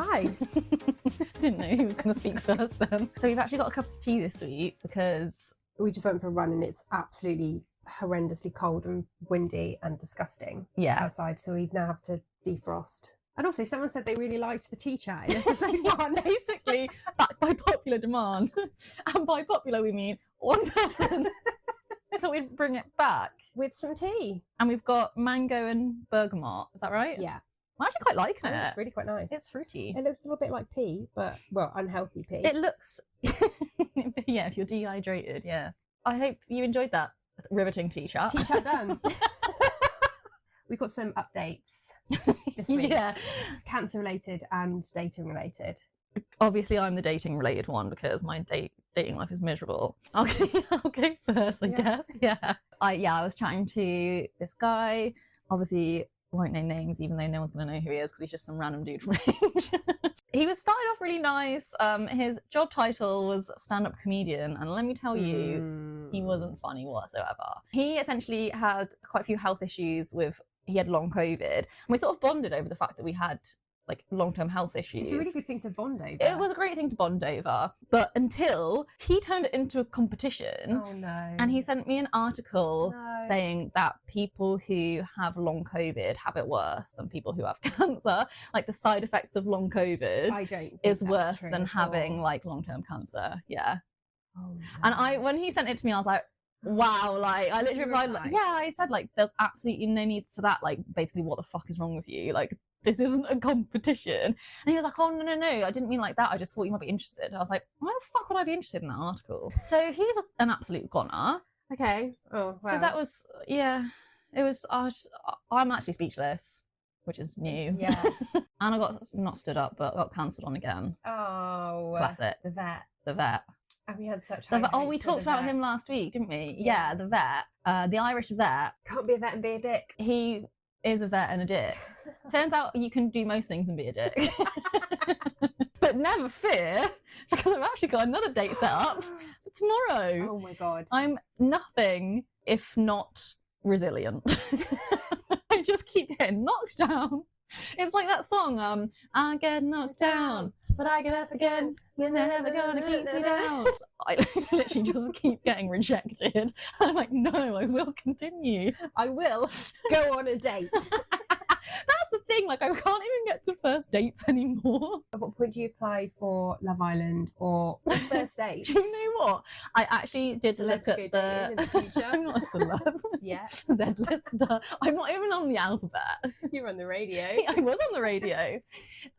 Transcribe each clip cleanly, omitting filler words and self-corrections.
Hi. Didn't know who was going to speak first then. So we've actually got a cup of tea this week because We just went for a run and it's absolutely horrendously cold and windy and disgusting outside. So we now have to defrost. And also, someone said they really liked the tea chat in episode 1. Basically, backed by popular demand. And by popular, we mean one person. So we'd bring it back. With some tea. And we've got mango and bergamot. Is that right? Yeah. I'm actually quite liking it. It's really quite nice. It's fruity. It looks a little bit like pea, but, well, unhealthy pea. It looks... yeah, if you're dehydrated, yeah. I hope you enjoyed that riveting tea chat. Tea chat done. We've got some updates this week. Yeah. Cancer related and dating related. Obviously, I'm the dating related one because my dating life is miserable. I'll go first, I guess. Yeah. I was chatting to this guy. Obviously, won't name names, even though no one's going to know who he is because he's just some random dude from Range. He was started off really nice. His job title was stand-up comedian, and let me tell you, he wasn't funny whatsoever. He essentially had quite a few health issues he had long COVID, and we sort of bonded over the fact that we had like long-term health issues. It's a really good thing to bond over. It was a great thing to bond over, but until he turned it into a competition. Oh no. And he sent me an article saying that people who have long COVID have it worse than people who have cancer. Like the side effects of long COVID is worse than having like long-term cancer. Yeah. Oh, no. And when he sent it to me, I was like, wow, like I literally replied like, yeah, I said like there's absolutely no need for that. Like basically what the fuck is wrong with you? Like this isn't a competition. And he was like, oh, no, I didn't mean like that. I just thought you might be interested. I was like, why the fuck would I be interested in that article? So he's an absolute goner. Okay. Oh, wow. So that was, yeah, it was, I'm actually speechless, which is new. Yeah. And I got not stood up, but got cancelled on again. Oh. Classic. The vet. The vet. And we had such high we talked about him last week, didn't we? Yeah, the vet. The Irish vet. Can't be a vet and be a dick. He is a vet and a dick. Turns out you can do most things and be a dick. But never fear, because I've actually got another date set up for tomorrow. Oh my God. I'm nothing if not resilient. I just keep getting knocked down. It's like that song, I get knocked down, but I get up again. You're never gonna keep me down. I literally just keep getting rejected. I'm like, no, I will continue. I will go on a date. That's the thing, like I can't even get to first dates anymore. At what point do you apply for Love Island or first dates? Do you know what? I actually did look at in the future. I'm not a celeb. Yeah. Z-lister. I'm not even on the alphabet. You're on the radio. I was on the radio.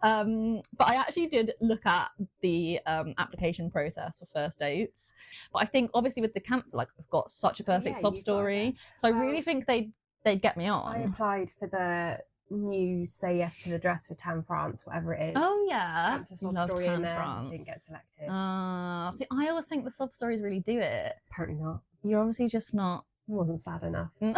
But I actually did look at the application process for first dates. But I think obviously with the cancer, like I've got such a perfect sob story. So I really think they'd get me on. I applied for the new Say Yes to the Dress for Tan France, whatever it is. Oh yeah. Cancer sob story in there. Didn't get selected. See, I always think the sub stories really do it. Apparently not. You're obviously just not. It wasn't sad enough. I've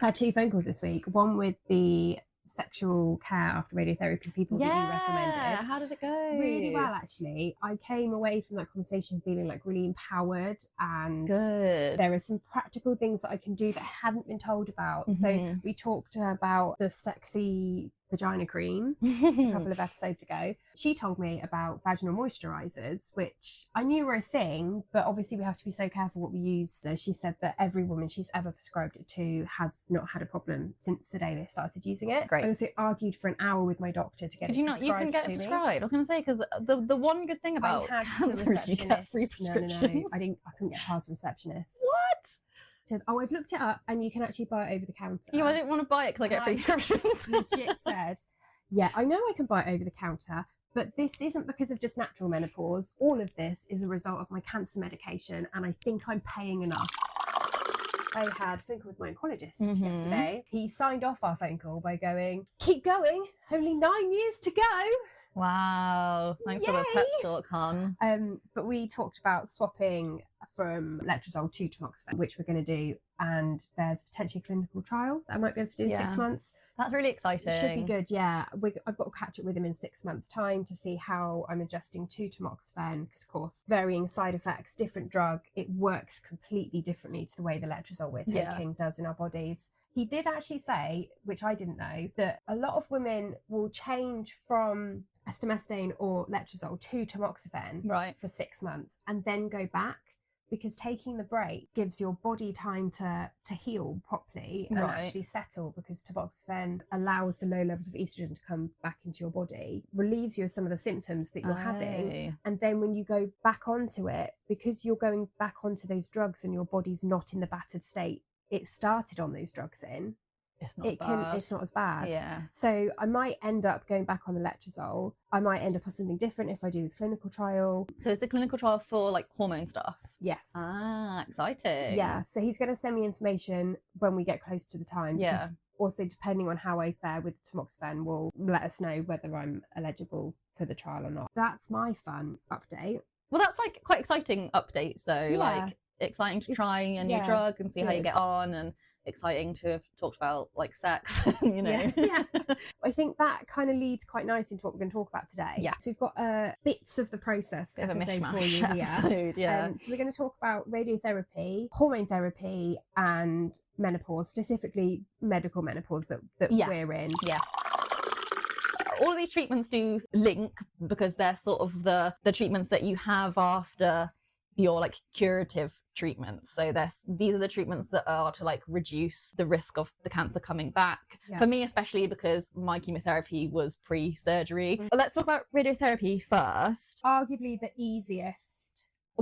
had 2 phone calls this week. One with the sexual care after radiotherapy people that you recommended. How did it go? Really well, actually. I came away from that conversation feeling like really empowered, and good. There are some practical things that I can do that I hadn't been told about. So we talked about the sexy vagina cream a couple of episodes ago. She told me about vaginal moisturizers, which I knew were a thing, but obviously we have to be so careful what we use. So she said that every woman she's ever prescribed it to has not had a problem since the day they started using it. Great. I also argued for an hour with my doctor to get it prescribed. You can get it prescribed. I was going to say, because the one good thing about cancer is you get free prescriptions. No. I couldn't get past the receptionist. What? Said, oh, I've looked it up and you can actually buy it over the counter. Yeah, I didn't want to buy it because I get free prescriptions. Legit said, yeah, I know I can buy it over the counter, but this isn't because of just natural menopause. All of this is a result of my cancer medication, and I think I'm paying enough. I had a phone call with my oncologist yesterday. He signed off our phone call by going, keep going, only 9 years to go. Wow, thanks for the pep talk, hon. But we talked about swapping from letrozole to tamoxifen, which we're going to do, and there's potentially a clinical trial that I might be able to do in 6 months. That's really exciting. It should be good, yeah. I've got to catch up with him in 6 months' time to see how I'm adjusting to tamoxifen, because, of course, varying side effects, different drug, it works completely differently to the way the letrozole we're taking does in our bodies. He did actually say, which I didn't know, that a lot of women will change from estomestane or letrozole to tamoxifen for 6 months and then go back, because taking the break gives your body time to heal properly and actually settle, because tamoxifen allows the low levels of estrogen to come back into your body, relieves you of some of the symptoms that you're having. And then when you go back onto it, because you're going back onto those drugs and your body's not in the battered state it started on those drugs in, it's not as bad. Yeah. So I might end up going back on the letrozole. I might end up on something different if I do this clinical trial. So is the clinical trial for like hormone stuff? Yes. Ah, exciting. Yeah. So he's going to send me information when we get close to the time. Yeah. Also, depending on how I fare with tamoxifen, will let us know whether I'm eligible for the trial or not. That's my fun update. Well, that's like quite exciting updates though. Yeah. Like exciting to try a new drug and see how you get on, and exciting to have talked about like sex, you know. Yeah. I think that kind of leads quite nicely into what we're going to talk about today. Yeah. So we've got bits of the process episode for you here. So we're going to talk about radiotherapy, hormone therapy, and menopause, specifically medical menopause that we're in. Yeah. All of these treatments do link because they're sort of the treatments that you have after your like curative treatments. So these are the treatments that are to like reduce the risk of the cancer coming back. For me, especially because my chemotherapy was pre-surgery. But let's talk about radiotherapy first. Arguably the easiest.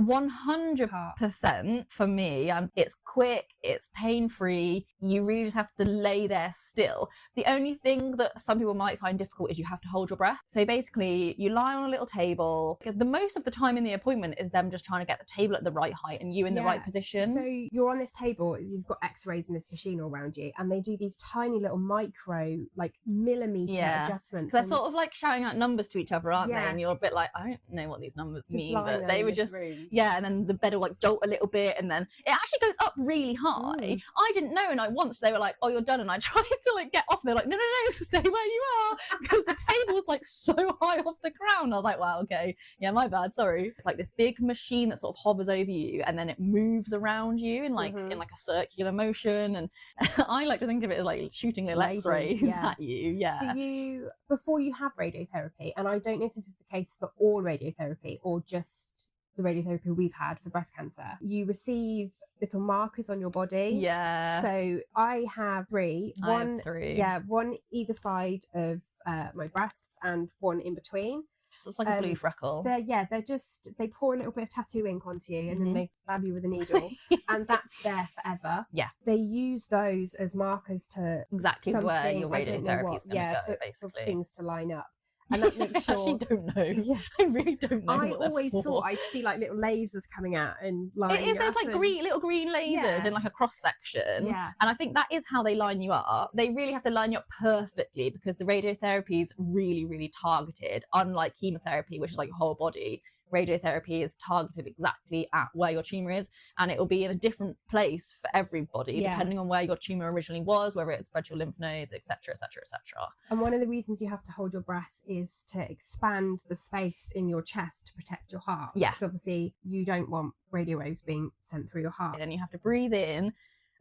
100% for me. It's quick, it's pain-free. You really just have to lay there still. The only thing that some people might find difficult is you have to hold your breath. So basically, you lie on a little table. The most of the time in the appointment is them just trying to get the table at the right height and you in the right position. So you're on this table, you've got x-rays in this machine all around you, and they do these tiny little micro, like millimeter adjustments. They're sort of like shouting out numbers to each other, aren't they? And you're a bit like, I don't know what these numbers mean, but they were just... Yeah, and then the bed will like jolt a little bit, and then it actually goes up really high. I didn't know, and once they were like, "Oh, you're done," and I tried to like get off, and they're like, "No, stay where you are," because the table's like so high off the ground. I was like, "Wow, okay, yeah, my bad, sorry." It's like this big machine that sort of hovers over you, and then it moves around you in like a circular motion. And I like to think of it as like shooting little X-rays at you. Yeah. So before you have radiotherapy, and I don't know if this is the case for all radiotherapy or just the radiotherapy we've had for breast cancer, you receive little markers on your body. Yeah. So I have three. I have three. Yeah, one either side of my breasts and one in between. Just looks like a blue freckle. They pour a little bit of tattoo ink onto you and then they stab you with a needle and that's there forever. Yeah. They use those as markers to exactly where your radiotherapy is going to go, basically. For things to line up. And that makes sure... I actually don't know. Yeah. I really don't know. I always thought I'd see like little lasers coming out and lining there's like little green lasers in like a cross section. Yeah. And I think that is how they line you up. They really have to line you up perfectly because the radiotherapy is really, really targeted. Unlike chemotherapy, which is like your whole body, radiotherapy is targeted exactly at where your tumor is, and it will be in a different place for everybody depending on where your tumor originally was, whether it spread your lymph nodes, etc., etc., etc. And one of the reasons you have to hold your breath is to expand the space in your chest to protect your heart. Yeah, because obviously you don't want radio waves being sent through your heart. And you have to breathe in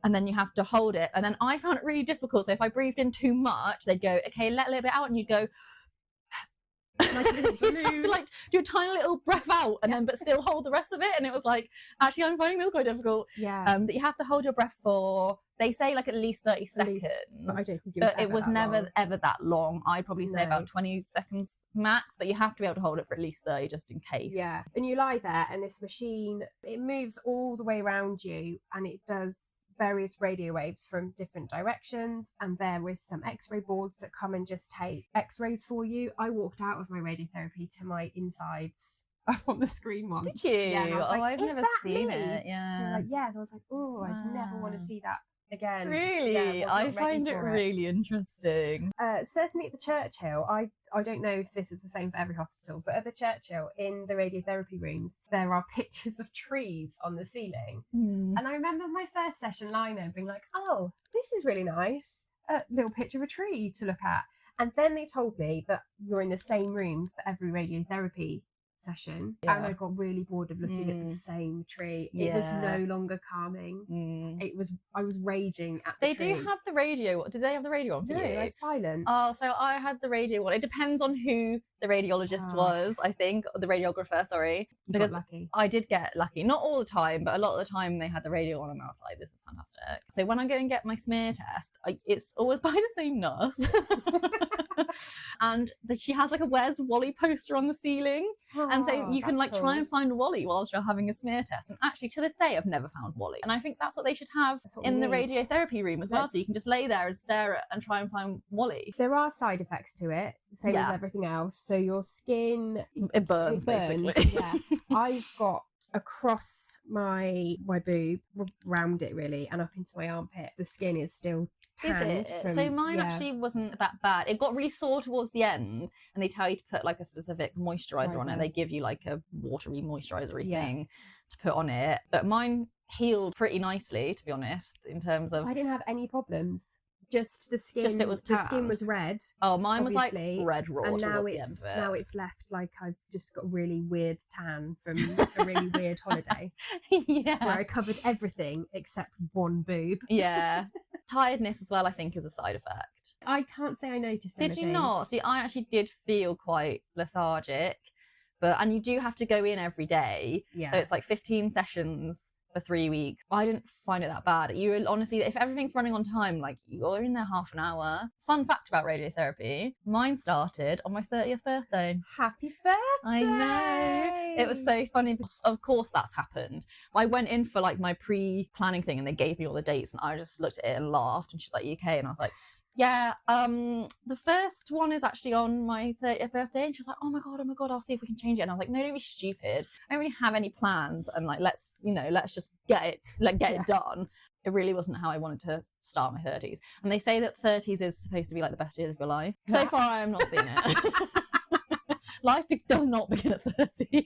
and then you have to hold it, and then I found it really difficult. So if I breathed in too much, they'd go, okay, let a little bit out, and you'd go like a little balloon. You have to like do a tiny little breath out and then but still hold the rest of it, and it was like, actually I'm finding this quite difficult. But you have to hold your breath for, they say like at least 30 seconds, but I don't think it was never ever that long. I'd probably say about 20 seconds max, but you have to be able to hold it for at least 30 just in case. Yeah. And you lie there and this machine, it moves all the way around you and it does various radio waves from different directions, and there is some x-ray boards that come and just take x-rays for you. I walked out of my radiotherapy to my insides up on the screen once. Did you? Yeah, and I was like, I've never seen it. And I was like, oh, I'd never want to see that again. Really? Yeah, I find it really interesting. Certainly at the Churchill, I don't know if this is the same for every hospital, but at the Churchill, in the radiotherapy rooms, there are pictures of trees on the ceiling. And I remember my first session lying there and being like, oh, this is really nice. A little picture of a tree to look at. And then they told me that you're in the same room for every radiotherapy session, and I got really bored of looking at the same tree. It was no longer calming. I was raging at the tree. They do have the radio. Did they have the radio on for you? No, it's silence. Oh, so I had the radio one. It depends on who the radiologist was, I think, or the radiographer, sorry. Because lucky. I did get lucky. Not all the time, but a lot of the time they had the radio on and I was like, this is fantastic. So when I go and get my smear test, it's always by the same nurse. And she has like a Where's Wally poster on the ceiling. And so you can like try and find Wally whilst you're having a smear test. And actually to this day, I've never found Wally. And I think that's what they should have in the radiotherapy room as well. So you can just lay there and stare at and try and find Wally. There are side effects to it, same as everything else. So your skin, it burns. Basically. Yeah. I've got across my boob, around it really, and up into my armpit, the skin is still tanned. So mine actually wasn't that bad. It got really sore towards the end, and they tell you to put like a specific moisturizer on it. They give you like a watery moisturizer-y thing to put on it. But mine healed pretty nicely, to be honest, in terms of... I didn't have any problems. Just the skin. The skin was red. Oh, mine was like red raw. And now it's left like I've just got a really weird tan from a really weird holiday. Yeah. Where I covered everything except one boob. Yeah. Tiredness as well, I think, is a side effect. I can't say I noticed anything. Did you not? See, I actually did feel quite lethargic, and you do have to go in every day. Yeah. So it's like 15 sessions for 3 weeks. I didn't find it that bad. You honestly, if everything's running on time, like you're in there half an hour. Fun fact about radiotherapy, mine started on my 30th birthday. Happy birthday! I know. It was so funny. Of course that's happened. I went in for like my pre-planning thing and they gave me all the dates and I just looked at it and laughed and she's like, UK? And I was like, yeah, the first one is actually on my 30th birthday. And she was like, oh my God, I'll see if we can change it. And I was like, no, don't be stupid. I don't really have any plans. And like, let's just get it done. It really wasn't how I wanted to start my 30s. And they say that 30s is supposed to be like the best years of your life. So far, I have not seen it. Life does not begin at 30.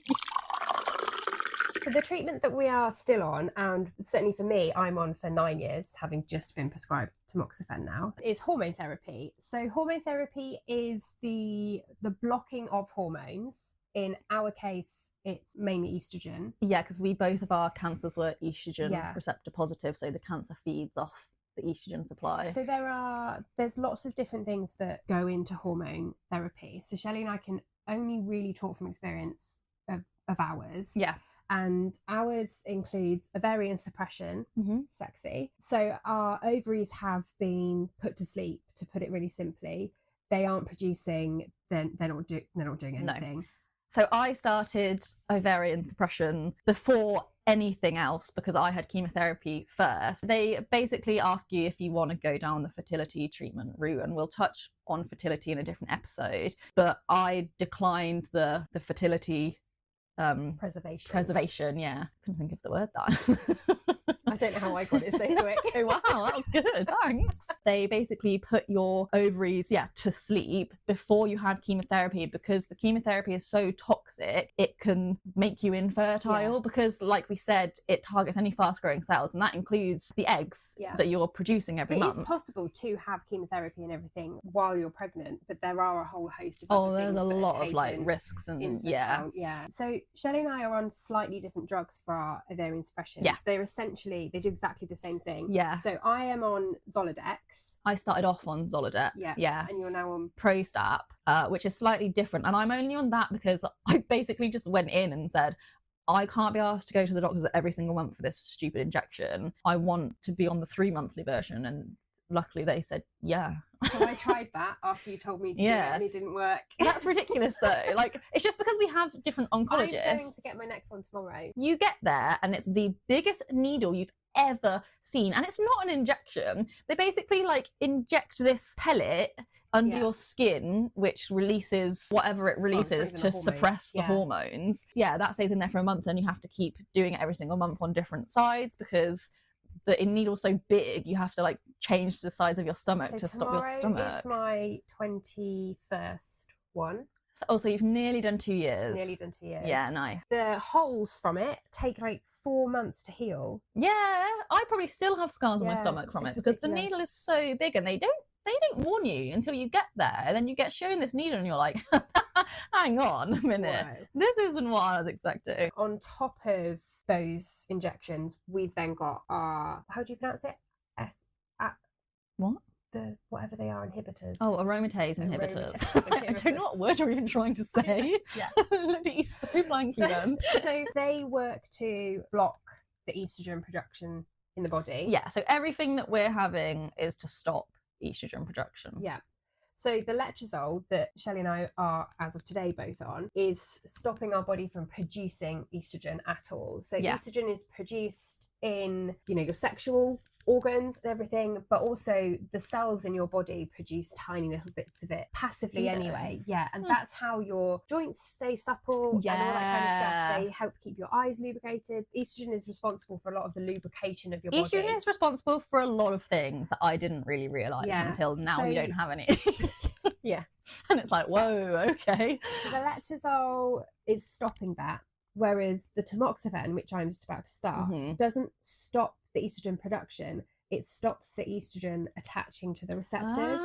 So the treatment that we are still on, and certainly for me, I'm on for 9 years, having just been prescribed tamoxifen now, is hormone therapy. So hormone therapy is the blocking of hormones. In our case, it's mainly estrogen. Yeah, because both of our cancers were estrogen receptor positive, so the cancer feeds off the estrogen supply. So there's lots of different things that go into hormone therapy. So Shelley and I can only really talk from experience of ours. Yeah. And ours includes ovarian suppression, sexy. So our ovaries have been put to sleep, to put it really simply. They aren't producing, they're not doing anything. No. So I started ovarian suppression before anything else because I had chemotherapy first. They basically ask you if you want to go down the fertility treatment route, and we'll touch on fertility in a different episode. But I declined the fertility preservation. Yeah, couldn't think of the word that. I don't know how I got it so quick. Oh, wow, that was good. Thanks. They basically put your ovaries, to sleep before you have chemotherapy because the chemotherapy is so toxic, it can make you infertile because, like we said, it targets any fast-growing cells, and that includes the eggs that you're producing every month. It is possible to have chemotherapy and everything while you're pregnant, but there are a whole host of other things. There's a lot of like risks and account. So Shelley and I are on slightly different drugs for our ovarian suppression. Yeah. They do exactly the same thing. Yeah. So I am on Zoladex. I started off on Zoladex. Yeah. And you're now on Prostap, which is slightly different. And I'm only on that because I basically just went in and said, I can't be asked to go to the doctors every single month for this stupid injection. I want to be on the 3-monthly version. And luckily they said, yeah. So I tried that after you told me to do it and it didn't work. That's ridiculous though. Like, it's just because we have different oncologists. I'm going to get my next one tomorrow. You get there and it's the biggest needle you've ever seen. And it's not an injection. They basically like inject this pellet under your skin, which releases whatever it releases to suppress the hormones. Yeah, that stays in there for a month and you have to keep doing it every single month on different sides because the needle's so big, you have to like change the size of your stomach So to stop your tomorrow stomach. is my 21st one. So you've nearly done 2 years. Nearly done 2 years. Yeah, nice. The holes from it take like 4 months to heal. Yeah, I probably still have scars on my Yeah, stomach from it's it because the ridiculous. needle is so big, and they don't warn you until you get there, and then you get shown this needle and you're like, hang on a minute, Whoa. this isn't what I was expecting. On top of those injections, we've then got our, how do you pronounce it? What? The whatever they are, inhibitors. Oh, aromatase inhibitors. I don't know what word you're even trying to say. Yeah. Look at you so blankly then. So they work to block the estrogen production in the body. Yeah, so everything that we're having is to stop estrogen production. Yeah. So the letrozole that Shelley and I are, as of today, both on, is stopping our body from producing estrogen at all. So Yeah. estrogen is produced in, your sexual organs and everything, but also the cells in your body produce tiny little bits of it passively Do they? anyway. Yeah, and that's how your joints stay supple and all that kind of stuff. They help keep your eyes lubricated. Estrogen is responsible for a lot of the lubrication of your body. Estrogen is responsible for a lot of things that I didn't really realise until now. So- you don't have any. Yeah. And it's like, Sucks. whoa, okay. So the letrozole is stopping that, whereas the tamoxifen, which I'm just about to start, Mhm. doesn't stop the estrogen production. It stops the estrogen attaching to the receptors.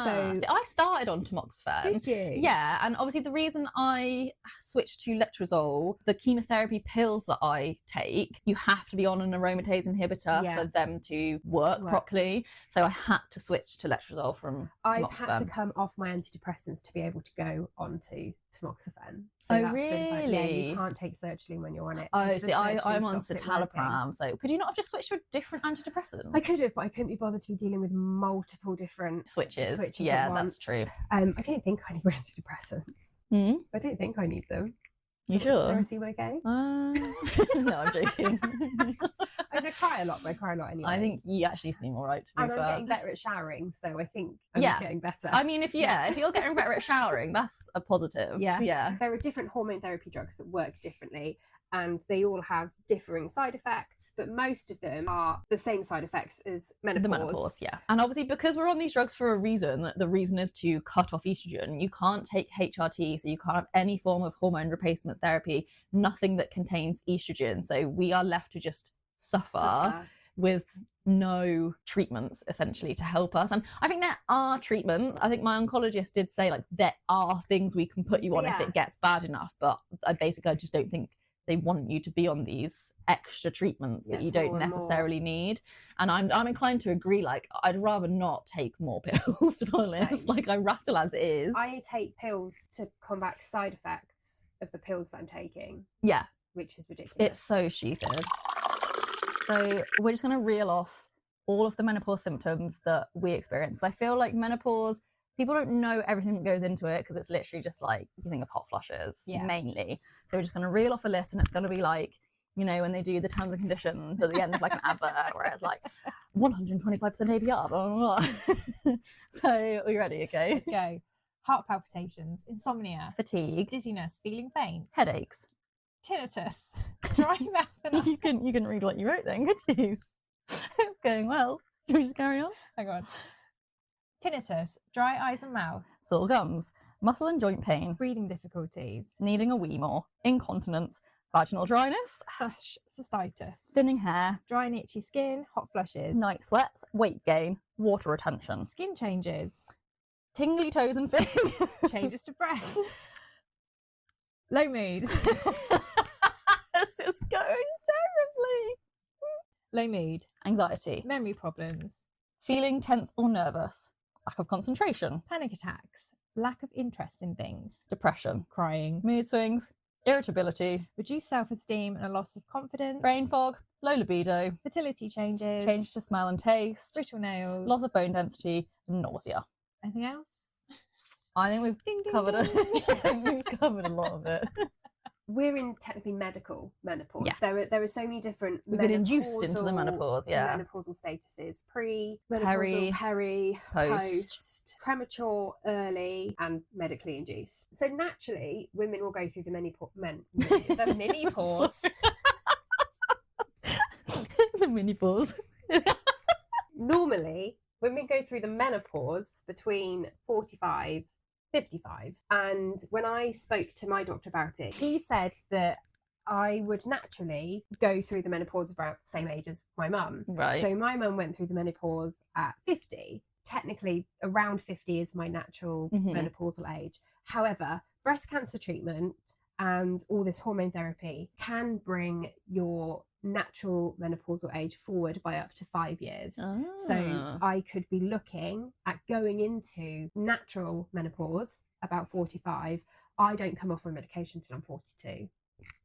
So- See, I started on tamoxifen. Did you? Yeah, and obviously the reason I switched to letrozole, the chemotherapy pills that I take, you have to be on an aromatase inhibitor Yeah. for them to work properly. So I had to switch to letrozole from I've tamoxifen. had to come off my antidepressants to be able to go onto tamoxifen. So Oh, that's been fun. Yeah, really? you can't take sertraline when you're on it. Oh, 'cause the see, I'm sertraline on stops it working. citalopram. So could you not have just switched to a different antidepressant? I could have, but I couldn't be bothered to be dealing with multiple different Switches. switches Yeah, at once. that's true. I don't think I need antidepressants. Hmm? I don't think I need them. You Do I sure? seem okay? No, I'm joking. I cry a lot, but I cry a lot anyway. I think you actually seem all right, to be And I'm fair. getting better at showering, so I think I'm Yeah. getting better. I mean, if you're getting better at showering, that's a positive. Yeah. Yeah. There are different hormone therapy drugs that work differently, and they all have differing side effects, but most of them are the same side effects as menopause. The menopause, yeah. And obviously, because we're on these drugs for a reason, the reason is to cut off estrogen. You can't take HRT, so you can't have any form of hormone replacement therapy, nothing that contains estrogen. So we are left to just suffer with no treatments essentially to help us. And I think there are treatments. I think my oncologist did say like there are things we can put you on if Yeah. it gets bad enough, but I just don't think they want you to be on these extra treatments that Yes, you don't more and more. necessarily need. And I'm inclined to agree. Like, I'd rather not take more pills, to be honest. Same. Like, I rattle as it is. I take pills to combat side effects of the pills that I'm taking, Yeah, which is ridiculous. it's so stupid. So we're just going to reel off all of the menopause symptoms that we experience. 'Cause I feel like menopause, people don't know everything that goes into it because it's literally just like, you think of hot flushes mainly. So we're just going to reel off a list, and it's going to be like, when they do the terms and conditions at the end of like an advert where it's like 125% APR, blah, blah, blah. So are you ready? Okay. Let's go. Heart palpitations, insomnia, Fatigue, dizziness, feeling faint, headaches. tinnitus, dry mouth and eyes. You can read what you wrote then, could you? It's going well. Should we just carry on? Hang on. Tinnitus, dry eyes and mouth, Sore gums, muscle and joint pain, breathing difficulties, needing a wee more, incontinence, vaginal dryness, thrush, cystitis, thinning hair, dry and itchy skin, hot flushes, night sweats, weight gain, water retention, skin changes, tingly toes and fingers, changes to breath, low mood, It's just going terribly. low mood, Anxiety, memory problems, feeling tense or nervous, lack of concentration, panic attacks, lack of interest in things, depression, crying, mood swings, irritability, reduced self-esteem and a loss of confidence, brain fog, low libido, fertility changes, change to smell and taste, brittle nails, loss of bone density, and nausea. anything else? I think we've Ding, ding, covered ding. we've covered a lot of it. We're in technically medical menopause. Yeah. There are so many different We've been induced into the menopausal- menopause, yeah. menopausal statuses: pre, Peri, peri, post. post, premature, early, and medically induced. So naturally, women will go through the the mini pause. The mini pause. Normally, women go through the menopause between 45, 55. And when I spoke to my doctor about it, he said that I would naturally go through the menopause about the same age as my mum. Right. So my mum went through the menopause at 50. Technically, around 50 is my natural menopausal age. However, breast cancer treatment and all this hormone therapy can bring your natural menopausal age forward by up to 5 years. So I could be looking at going into natural menopause about 45. I don't come off my medication until I'm 42.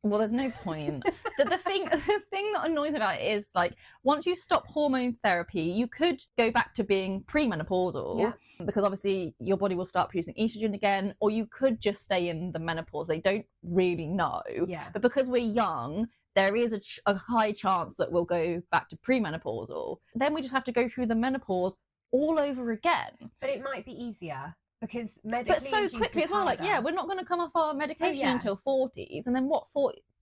Well, there's no point. the thing that annoys me about it is, like, once you stop hormone therapy, you could go back to being premenopausal, because obviously your body will start producing estrogen again, or you could just stay in the menopause. They don't really know. But because we're young, there is a high chance that we'll go back to premenopausal. Then we just have to go through the menopause all over again. But it might be easier. Because medically, but so quickly as well, like, we're not going to come off our medication until 40s, and then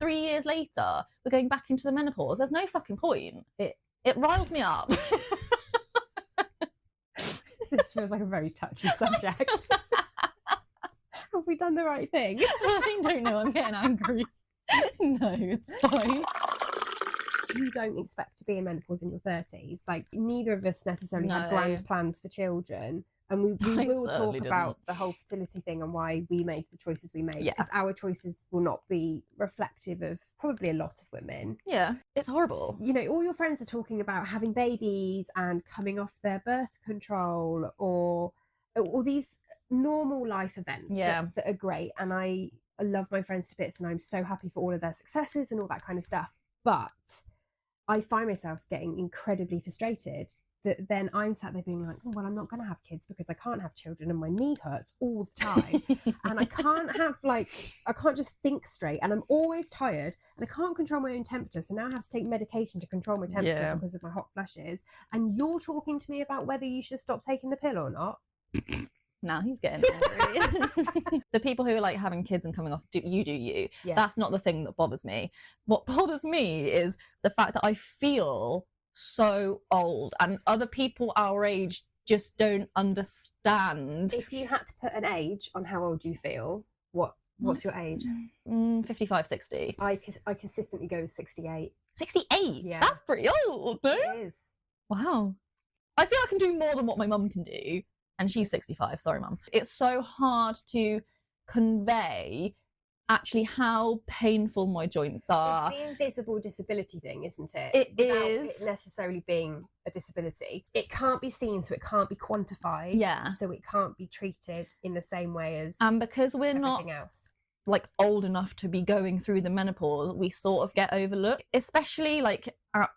3 years later we're going back into the menopause. There's no fucking point. It riles me up. This feels like a very touchy subject. Have we done the right thing? I don't know, I'm getting angry. No, it's fine. You don't expect to be in menopause in your 30s. Like, neither of us necessarily had grand plans for children. And we will talk about the whole fertility thing and why we made the choices we made. Because our choices will not be reflective of probably a lot of women. Yeah, it's horrible. You know, all your friends are talking about having babies and coming off their birth control, or all these normal life events that are great. And I love my friends to bits, and I'm so happy for all of their successes and all that kind of stuff. But I find myself getting incredibly frustrated that then I'm sat there being like, oh, well, I'm not going to have kids because I can't have children and my knee hurts all the time. And I can't I can't just think straight, and I'm always tired, and I can't control my own temperature. So now I have to take medication to control my temperature because of my hot flashes. And you're talking to me about whether you should stop taking the pill or not. Now he's getting angry. The people who are like having kids and coming off, do you. That's not the thing that bothers me. What bothers me is the fact that I feel so old, and other people our age just don't understand. If you had to put an age on how old you feel, what's your age? 55, 60. I consistently go with 68. 68? Yeah. That's pretty old, no? It is. Wow. I feel I can do more than what my mum can do, and she's 65. Sorry, mum. It's so hard to convey actually how painful my joints are. It's the invisible disability thing, isn't it? It Without is. it necessarily being a disability. It can't be seen, so it can't be quantified. Yeah. So it can't be treated in the same way as and because we're everything not else. like old enough to be going through the menopause, we sort of get overlooked, especially like at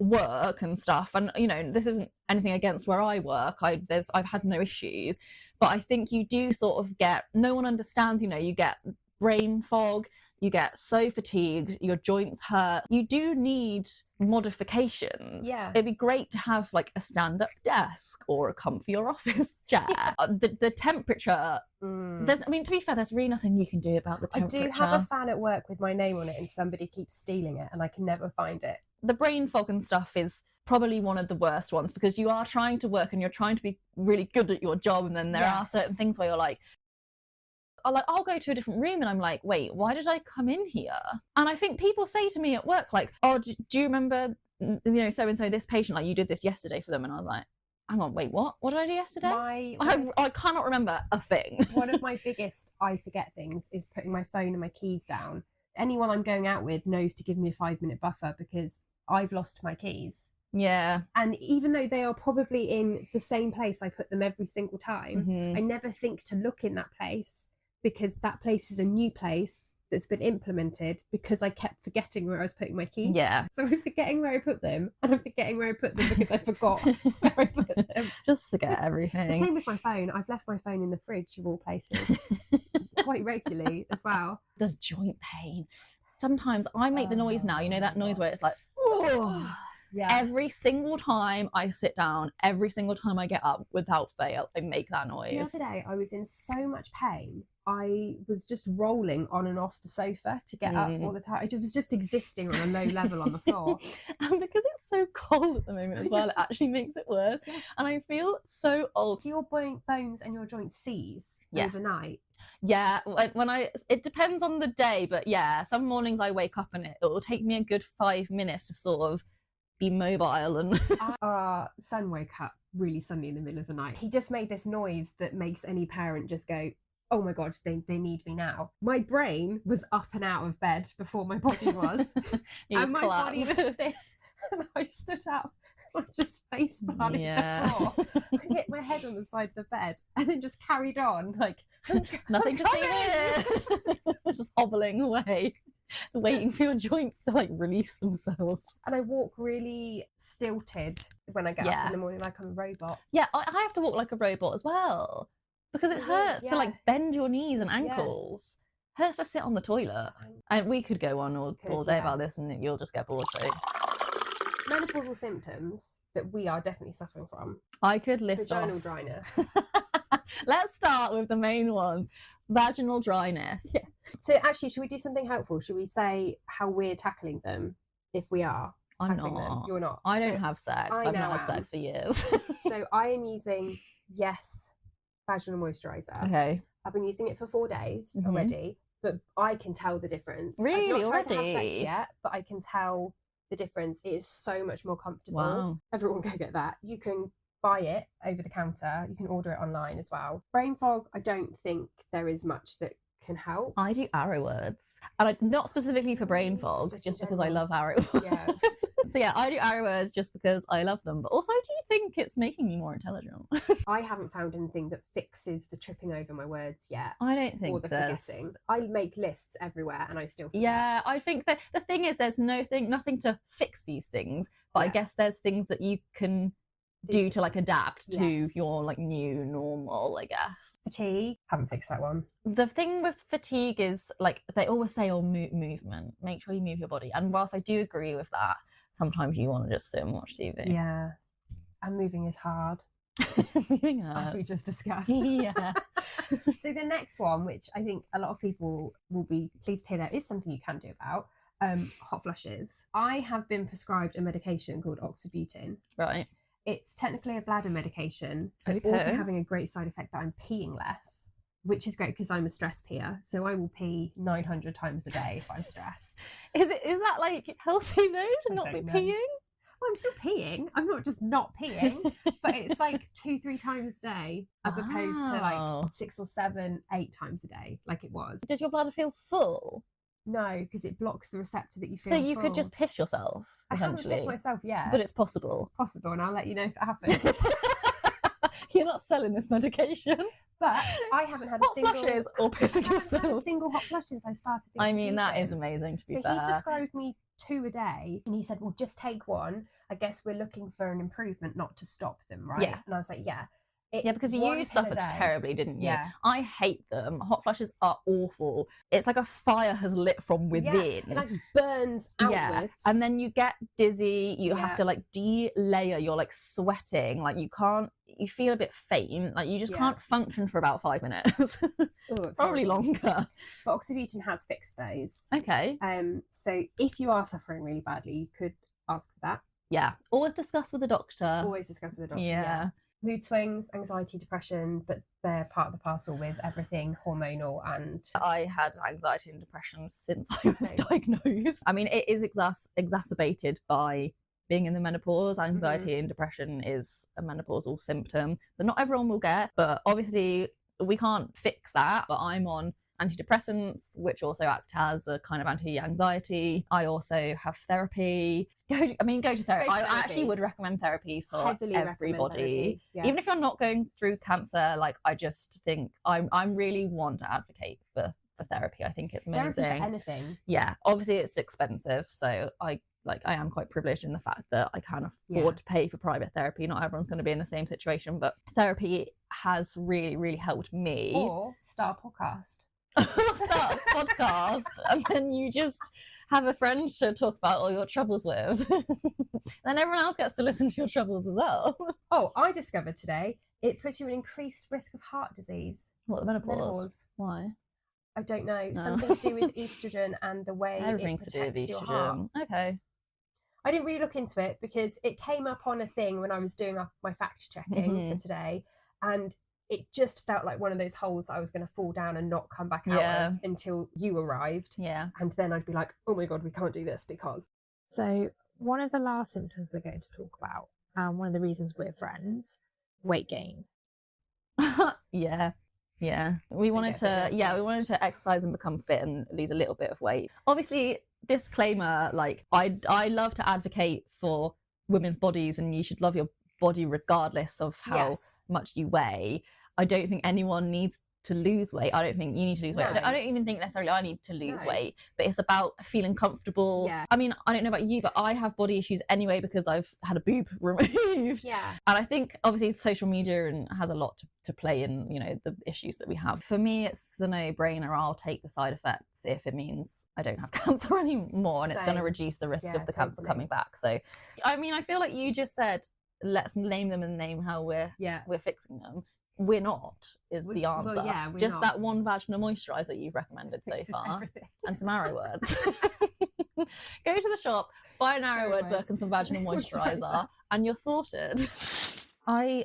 work and stuff. And you know, this isn't anything against where I work. I've had no issues, but I think you do sort of get, no one understands, you know, you get brain fog, you get so fatigued, your joints hurt. You do need modifications. Yeah. It'd be great to have like a stand-up desk or a comfier office chair. The temperature, to be fair, there's really nothing you can do about the temperature. I do have a fan at work with my name on it, and somebody keeps stealing it, and I can never find it. The brain fog and stuff is probably one of the worst ones, because you are trying to work and you're trying to be really good at your job, and then there are certain things where you're like, I'll go to a different room, and I'm like, wait, why did I come in here? And I think people say to me at work, like, oh, do you remember, you know, so-and-so, this patient, like, you did this yesterday for them? And I was like, hang on, wait, what did I do yesterday? I cannot remember a thing. One of my biggest I forget things is putting my phone and my keys down. Anyone I'm going out with knows to give me a 5-minute buffer, because I've lost my keys. Yeah. And even though they are probably in the same place I put them every single time, I never think to look in that place, because that place is a new place that's been implemented, because I kept forgetting where I was putting my keys. Yeah. So I'm forgetting where I put them, and I'm forgetting where I put them because I forgot where I put them. Just forget everything. The same with my phone. I've left my phone in the fridge of all places quite regularly as well. The joint pain. Sometimes I make the noise now, you know, that noise where it's like, oh. Yeah. Every single time I sit down, every single time I get up, without fail, I make that noise. The other day, I was in so much pain, I was just rolling on and off the sofa to get up all the time. I was just existing on a low level on the floor. And because it's so cold at the moment as well, it actually makes it worse. And I feel so old. Do your bones and your joints seize overnight? Yeah, it depends on the day, but yeah, some mornings I wake up and it'll take me a good 5 minutes to sort of be mobile. And our son woke up really suddenly in the middle of the night. He just made this noise that makes any parent just go, oh my God, they need me now. My brain was up and out of bed before my body was. And my body was stiff. And I stood up. I just face planted the floor. I hit my head on the side of the bed and then just carried on like nothing to see here. Just hobbling away, waiting for your joints to like release themselves. And I walk really stilted when I get up in the morning, like I'm a robot. Yeah, I have to walk like a robot as well because it hurts to like bend your knees and ankles. Hurts to sit on the toilet. And we could go on all day about this and you'll just get bored. So menopausal symptoms that we are definitely suffering from. I could list vaginal dryness. Let's start with the main ones. Vaginal dryness. Yeah. So actually, should we do something helpful? Should we say how we're tackling them if we are tackling them? You're not. I don't have sex. I've not had sex for years. So I am using Yes vaginal moisturizer. Okay. I've been using it for 4 days already, but I can tell the difference. Really? I've not tried to have sex yet, but I can tell the difference. It is so much more comfortable. Wow. Everyone go get that. You can buy it over the counter. You can order it online as well. Brain fog, I don't think there is much that can help. I do arrow words, and not specifically for brain fog, just because I love arrow words. Yeah. So yeah, I do arrow words just because I love them, but also do you think it's making me more intelligent? I haven't found anything that fixes the tripping over my words yet. I don't think or the forgetting. I make lists everywhere and I still forget. Yeah, I think that the thing is there's nothing to fix these things, but I guess there's things that you can do to like adapt to your like new normal, I guess. Fatigue, haven't fixed that one. The thing with fatigue is like they always say, movement, make sure you move your body, and whilst I do agree with that, sometimes you want to just sit and watch TV. Yeah, and moving is hard. Moving hurts. As we just discussed. Yeah. So the next one, which I think a lot of people will be pleased to hear, there is something you can do about hot flushes. I have been prescribed a medication called oxybutynin. Right. It's technically a bladder medication, so also having a great side effect that I'm peeing less, which is great because I'm a stress peer. So I will pee 900 times a day if I'm stressed. Is that like healthy though to not be peeing? Well, I'm still peeing. I'm not just not peeing, but it's like 2-3 times a day as opposed to like 6 or 7, 8 times a day, like it was. Does your bladder feel full? No, because it blocks the receptor that you feel. So you could just piss yourself, essentially. I haven't pissed myself yet. But it's possible. It's possible, and I'll let you know if it happens. You're not selling this medication. But I haven't had a single flushes or pissing yourself. Had a single hot flush since I started. I mean, that is amazing, to be fair. So he prescribed me 2 a day, and he said, well, just take one. I guess we're looking for an improvement, not to stop them, right? Yeah. And I was like, yeah. Because you suffered terribly, didn't you? Yeah. I hate them. Hot flushes are awful. It's like a fire has lit from within. Yeah, it like burns outwards. Yeah. And then you get dizzy. You have to like de-layer. You're like sweating. Like you feel a bit faint. Like you just can't function for about 5 minutes. It's probably longer. But oxybutynin has fixed those. Okay. So if you are suffering really badly, you could ask for that. Yeah. Always discuss with a doctor. Always discuss with a doctor. Yeah. Mood swings, anxiety, depression, but they're part of the parcel with everything hormonal. And I had anxiety and depression since I was diagnosed. I mean, it is exacerbated by being in the menopause. Anxiety and depression is a menopausal symptom that not everyone will get, but obviously we can't fix that. But I'm on antidepressants, which also act as a kind of anti-anxiety. I also have therapy. Go to therapy. I actually would recommend therapy for everybody. Yeah. Even if you're not going through cancer, like I just think I'm really one to advocate for therapy. I think it's amazing. Therapy for anything. Yeah. Obviously it's expensive, so I am quite privileged in the fact that I can afford to pay for private therapy. Not everyone's going to be in the same situation, but therapy has really, really helped me. Or start a podcast. Start a podcast and then you just have a friend to talk about all your troubles with. Then everyone else gets to listen to your troubles as well. Oh, I discovered today it puts you at increased risk of heart disease. What, the menopause? Menopause. Why? I don't know. No. Something to do with estrogen and the way Everything's it to do with protects your heart. estrogen. Okay. I didn't really look into it because it came up on a thing when I was doing up my fact checking for today, and it just felt like one of those holes that I was going to fall down and not come back out of until you arrived. Yeah. And then I'd be like, oh my God, we can't do this because. So one of the last symptoms we're going to talk about, one of the reasons we're friends, weight gain. Yeah. We wanted to exercise and become fit and lose a little bit of weight. Obviously, disclaimer, like I love to advocate for women's bodies, and you should love your body regardless of how much you weigh. I don't think anyone needs to lose weight. I don't think you need to lose weight. I don't even think necessarily I need to lose weight, but it's about feeling comfortable. Yeah. I mean, I don't know about you, but I have body issues anyway because I've had a boob removed. Yeah. And I think obviously social media and has a lot to play in, you know, the issues that we have. For me, it's a no-brainer. I'll take the side effects if it means I don't have cancer anymore, and it's going to reduce the risk of the cancer coming back. So, I mean, I feel like you just said, let's name them and name how we're fixing them. We're not, is the answer. Well, yeah, just not. That one vaginal moisturiser you've recommended so far. Everything. And some Arrow Words. Go to the shop, buy an Arrow Word book and some vaginal moisturiser, and you're sorted. I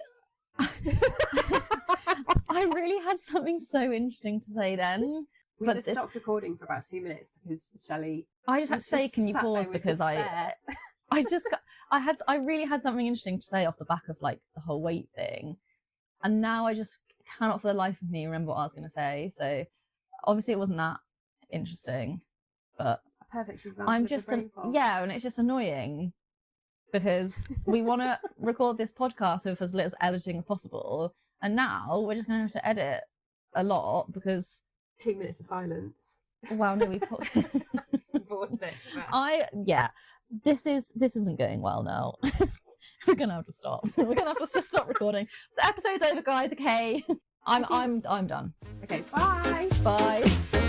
really had something so interesting to say then. We just stopped recording for about 2 minutes because Shelley. I just had to say, can you pause? Because I really had something interesting to say off the back of like the whole weight thing. And now I just cannot for the life of me remember what I was going to say. So obviously it wasn't that interesting, but a perfect example. I'm just, and it's just annoying because we want to record this podcast with as little editing as possible. And now we're just going to have to edit a lot because 2 minutes of silence. Well, no, we paused it. This isn't going well now. We're gonna have to stop. We're gonna have to just stop recording. The episode's over, guys. Okay, I'm done. Okay, bye. Bye.